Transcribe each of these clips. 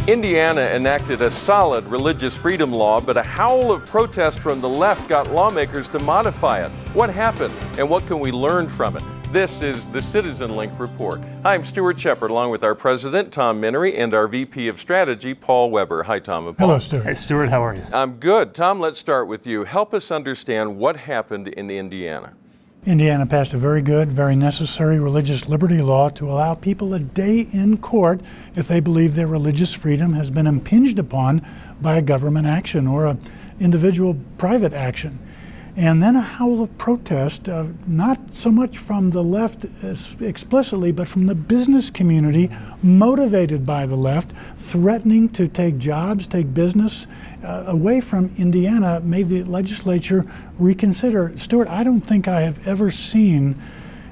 Indiana enacted a solid religious freedom law, but a howl of protest from the left got lawmakers to modify it. What happened, and what can we learn from it? This is the CitizenLink Report. Hi, I'm Stuart Shepard, along with our President, Tom Minery, and our VP of Strategy, Paul Weber. Hi, Tom and Paul. Hello, Stuart. Hey, Stuart, how are you? I'm good. Tom, let's start with you. Help us understand what happened in Indiana. Indiana passed a very good, very necessary religious liberty law to allow people a day in court if they believe their religious freedom has been impinged upon by a government action or an individual private action. And then a howl of protest, not so much from the left explicitly, but from the business community, motivated by the left, threatening to take jobs, take business away from Indiana, made the legislature reconsider. Stuart, I don't think I have ever seen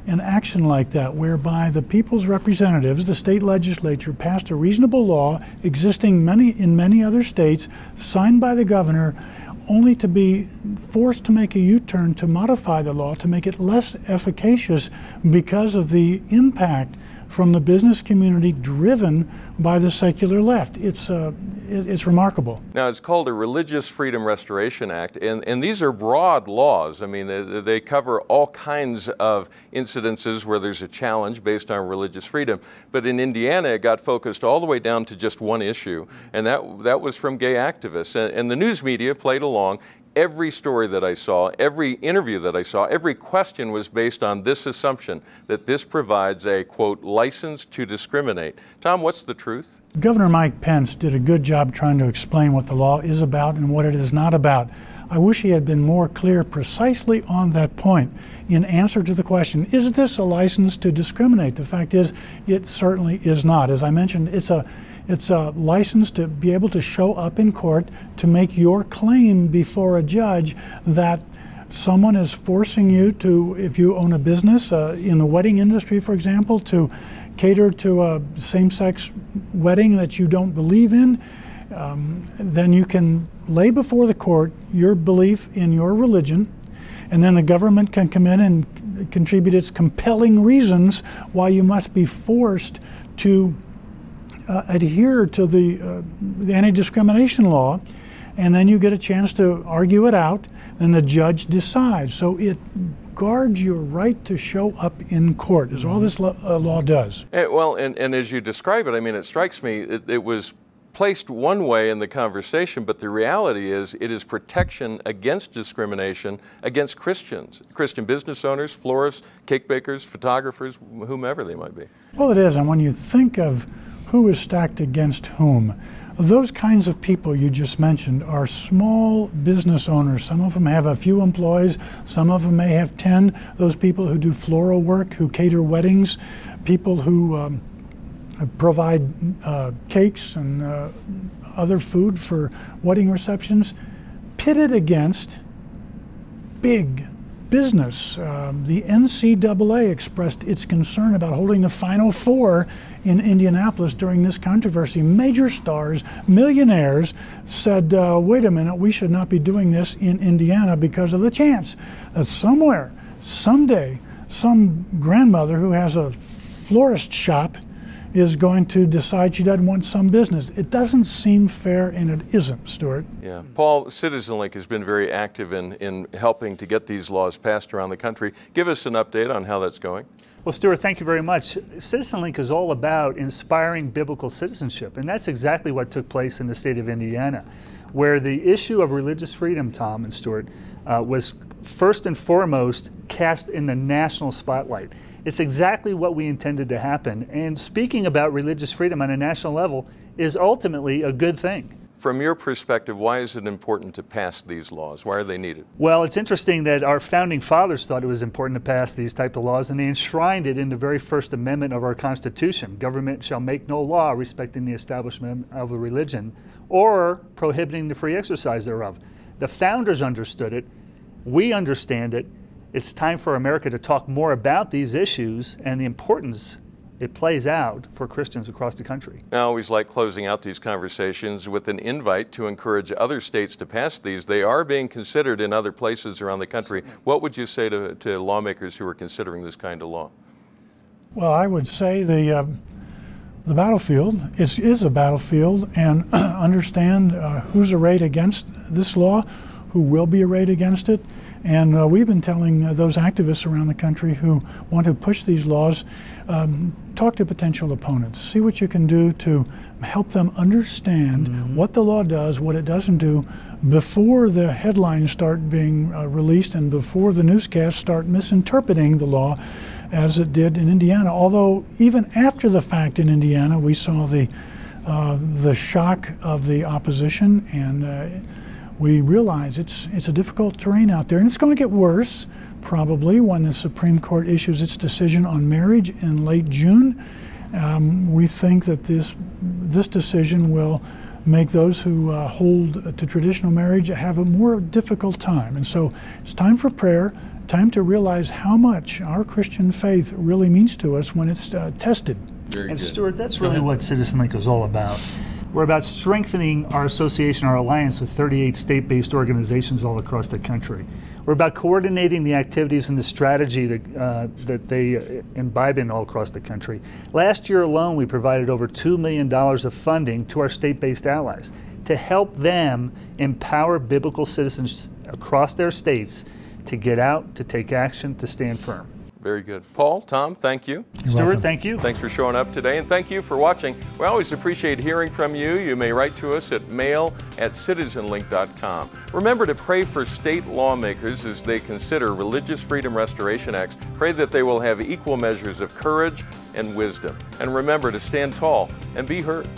an action like that, whereby the people's representatives, the state legislature, passed a reasonable law existing in many other states, signed by the governor, only to be forced to make a U-turn to modify the law to make it less efficacious because of the impact from the business community driven by the secular left. It's remarkable. Now, it's called a Religious Freedom Restoration Act, and these are broad laws. I mean, they cover all kinds of incidences where there's a challenge based on religious freedom. But in Indiana, it got focused all the way down to just one issue, and that was from gay activists. And the news media played along. Every story that I saw, every interview that I saw, every question was based on this assumption that this provides a, quote, license to discriminate. Tom, what's the truth? Governor Mike Pence did a good job trying to explain what the law is about and what it is not about. I wish he had been more clear precisely on that point in answer to the question, is this a license to discriminate? The fact is, it certainly is not. As I mentioned, it's a license to be able to show up in court to make your claim before a judge that someone is forcing you to, if you own a business in the wedding industry, for example, to cater to a same-sex wedding that you don't believe in, then you can lay before the court your belief in your religion, and then the government can come in and contribute its compelling reasons why you must be forced to adhere to the anti-discrimination law, and then you get a chance to argue it out, and the judge decides. So it guards your right to show up in court, is all this law does. And as you describe it, I mean, it strikes me it was placed one way in the conversation, but the reality is it is protection against discrimination against Christians, Christian business owners, florists, cake bakers, photographers, whomever they might be. Well, it is, and when you think of who is stacked against whom, those kinds of people you just mentioned are small business owners. Some of them have a few employees, some of them may have 10. Those people who do floral work, who cater weddings, people who provide cakes and other food for wedding receptions, pitted against big business. The NCAA expressed its concern about holding the Final Four in Indianapolis during this controversy. Major stars, millionaires said, wait a minute, we should not be doing this in Indiana because of the chance that somewhere, someday, some grandmother who has a florist shop is going to decide she doesn't want some business. It doesn't seem fair, and it isn't, Stuart. Yeah. Paul, CitizenLink has been very active in helping to get these laws passed around the country. Give us an update on how that's going. Well, Stuart, thank you very much. CitizenLink is all about inspiring biblical citizenship, and that's exactly what took place in the state of Indiana, where the issue of religious freedom, Tom and Stuart, was first and foremost cast in the national spotlight. It's exactly what we intended to happen. And speaking about religious freedom on a national level is ultimately a good thing. From your perspective, why is it important to pass these laws? Why are they needed? Well, it's interesting that our founding fathers thought it was important to pass these type of laws, and they enshrined it in the very first amendment of our Constitution. Government shall make no law respecting the establishment of a religion or prohibiting the free exercise thereof. The founders understood it. We understand it. It's time for America to talk more about these issues and the importance it plays out for Christians across the country. I always like closing out these conversations with an invite to encourage other states to pass these. They are being considered in other places around the country. What would you say to lawmakers who are considering this kind of law? Well, I would say the the battlefield. It is a battlefield, and understand who's arrayed against this law, who will be arrayed against it. And we've been telling those activists around the country who want to push these laws, talk to potential opponents. See what you can do to help them understand what the law does, what it doesn't do, before the headlines start being released and before the newscasts start misinterpreting the law as it did in Indiana. Although even after the fact in Indiana, we saw the shock of the opposition, and we realize it's a difficult terrain out there, and it's going to get worse probably when the Supreme Court issues its decision on marriage in late June. We think that this decision will make those who hold to traditional marriage have a more difficult time. And so it's time for prayer, time to realize how much our Christian faith really means to us when it's tested. Very and good. Stuart, that's really what CitizenLink is all about. We're about strengthening our association, our alliance with 38 state-based organizations all across the country. We're about coordinating the activities and the strategy that they imbibe in all across the country. Last year alone, we provided over $2 million of funding to our state-based allies to help them empower biblical citizens across their states to get out, to take action, to stand firm. Very good. Paul, Tom, thank you. Stuart, thank you. Thanks for showing up today, and thank you for watching. We always appreciate hearing from you. You may write to us at mail@citizenlink.com. Remember to pray for state lawmakers as they consider Religious Freedom Restoration Acts. Pray that they will have equal measures of courage and wisdom. And remember to stand tall and be heard.